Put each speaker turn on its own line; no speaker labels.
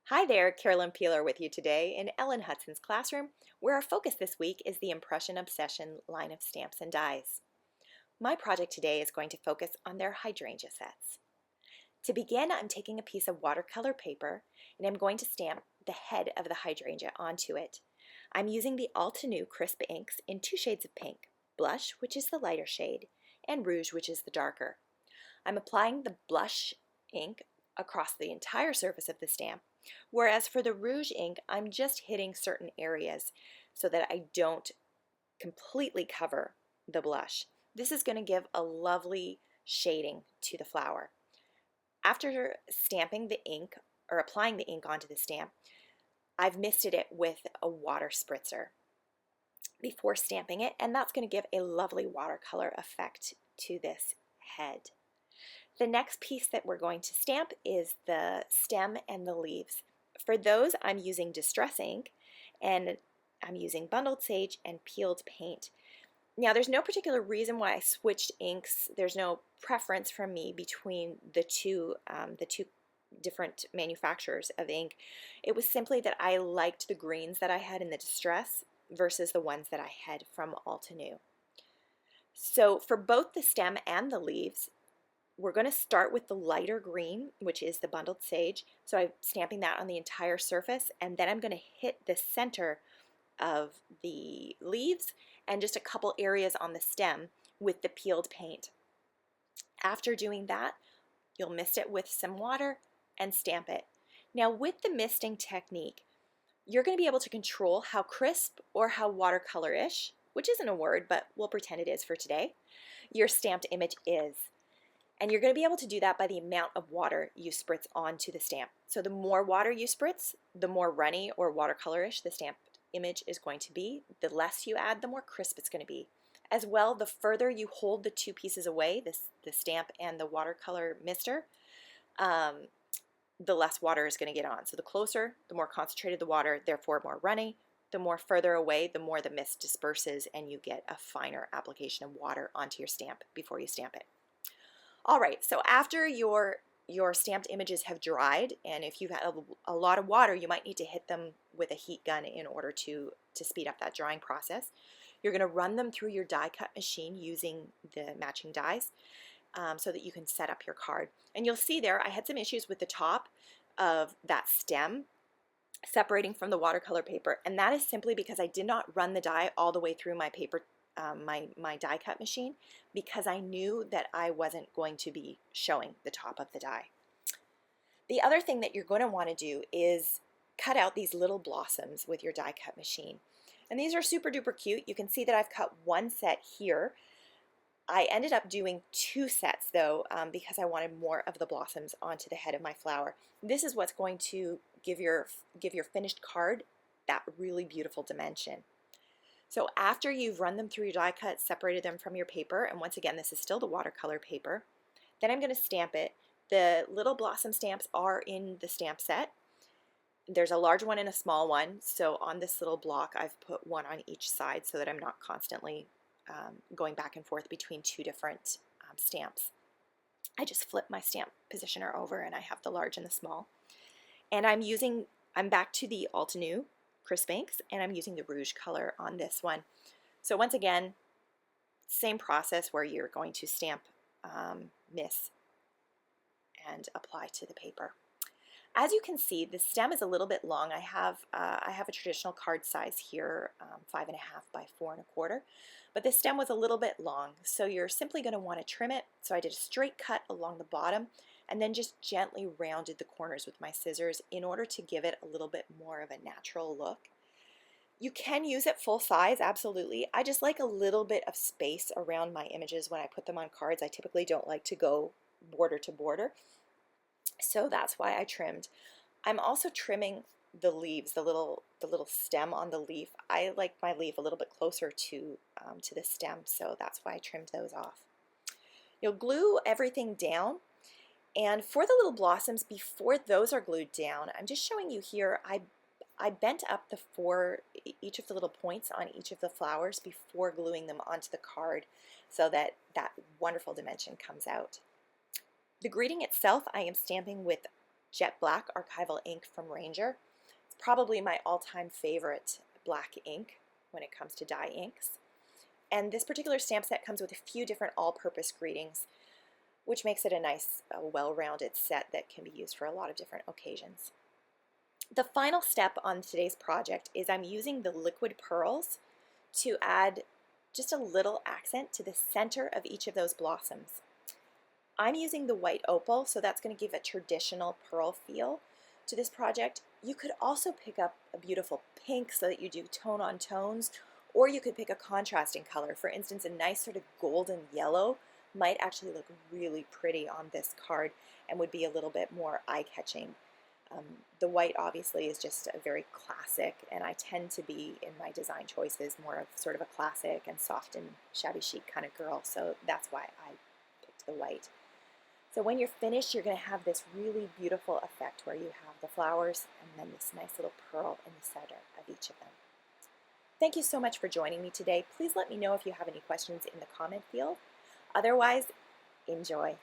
Hi there, Carolyn Peeler with you today in Ellen Hudson's classroom, where our focus this week is the Impression Obsession line of stamps and dies. My project today is going to focus on their hydrangea sets. To begin, I'm taking a piece of watercolor paper and I'm going to stamp the head of the hydrangea onto it. I'm using the Altenew crisp inks in two shades of pink, blush, which is the lighter shade, and rouge, which is the darker. I'm applying the blush ink across the entire surface of the stamp, whereas for the rouge ink, I'm just hitting certain areas so that I don't completely cover the blush. This is going to give a lovely shading to the flower. After stamping the ink or applying the ink onto the stamp, I've misted it with a water spritzer before stamping it, and that's going to give a lovely watercolor effect to this head. The next piece that we're going to stamp is the stem and the leaves. For those, I'm using Distress ink, and I'm using bundled sage and peeled paint. Now, there's no particular reason why I switched inks. There's no preference from me between the two different manufacturers of ink. It was simply that I liked the greens that I had in the Distress versus the ones that I had from Altenew. So for both the stem and the leaves, we're going to start with the lighter green, which is the bundled sage. So I'm stamping that on the entire surface, and then I'm going to hit the center of the leaves and just a couple areas on the stem with the peeled paint. After doing that, you'll mist it with some water and stamp it. Now with the misting technique, you're going to be able to control how crisp or how watercolor-ish, which isn't a word, but we'll pretend it is for today, your stamped image is. And you're going to be able to do that by the amount of water you spritz onto the stamp. So the more water you spritz, the more runny or watercolorish the stamped image is going to be. The less you add, the more crisp it's going to be. As well, the further you hold the two pieces away, the stamp and the watercolor mister, the less water is going to get on. So the closer, the more concentrated the water, therefore more runny. The more further away, the more the mist disperses and you get a finer application of water onto your stamp before you stamp it. All right, so after your stamped images have dried, and if you've had a lot of water, you might need to hit them with a heat gun in order to speed up that drying process. You're going to run them through your die cut machine using the matching dies so that you can set up your card. And you'll see there I had some issues with the top of that stem separating from the watercolor paper, and that is simply because I did not run the die all the way through my paper my die cut machine, because I knew that I wasn't going to be showing the top of the die. The other thing that you're going to want to do is cut out these little blossoms with your die cut machine. And these are super duper cute. You can see that I've cut one set here. I ended up doing two sets though because I wanted more of the blossoms onto the head of my flower. This is what's going to give your finished card that really beautiful dimension. So after you've run them through your die cut, separated them from your paper, and once again, this is still the watercolor paper, then I'm going to stamp it. The little blossom stamps are in the stamp set. There's a large one and a small one, so on this little block, I've put one on each side so that I'm not constantly going back and forth between two different stamps. I just flip my stamp positioner over and I have the large and the small. And I'm back to the Altenew crisp inks, and I'm using the rouge color on this one. So once again, same process where you're going to stamp, mist, and apply to the paper. As you can see, the stem is a little bit long. I have a traditional card size here, 5.5 by 4.25, but the stem was a little bit long, so you're simply going to want to trim it. So I did a straight cut along the bottom and then just gently rounded the corners with my scissors in order to give it a little bit more of a natural look. You can use it full size, absolutely. I just like a little bit of space around my images when I put them on cards. I typically don't like to go border to border, so that's why I trimmed. I'm also trimming the leaves, the little stem on the leaf. I like my leaf a little bit closer to the stem, so that's why I trimmed those off. You'll glue everything down. And for the little blossoms, before those are glued down, I'm just showing you here, I bent up each of the little points on each of the flowers before gluing them onto the card so that that wonderful dimension comes out. The greeting itself I am stamping with jet black archival ink from Ranger. It's probably my all-time favorite black ink when it comes to dye inks. And this particular stamp set comes with a few different all-purpose greetings, which makes it a nice, well-rounded set that can be used for a lot of different occasions. The final step on today's project is I'm using the liquid pearls to add just a little accent to the center of each of those blossoms. I'm using the white opal, so that's going to give a traditional pearl feel to this project. You could also pick up a beautiful pink so that you do tone on tones, or you could pick a contrasting color. For instance, a nice sort of golden yellow might actually look really pretty on this card and would be a little bit more eye-catching. The white obviously is just a very classic, and I tend to be in my design choices more of sort of a classic and soft and shabby chic kind of girl, so that's why I picked the white. So when you're finished, you're going to have this really beautiful effect where you have the flowers and then this nice little pearl in the center of each of them. Thank you so much for joining me today. Please let me know if you have any questions in the comment field. Otherwise, enjoy.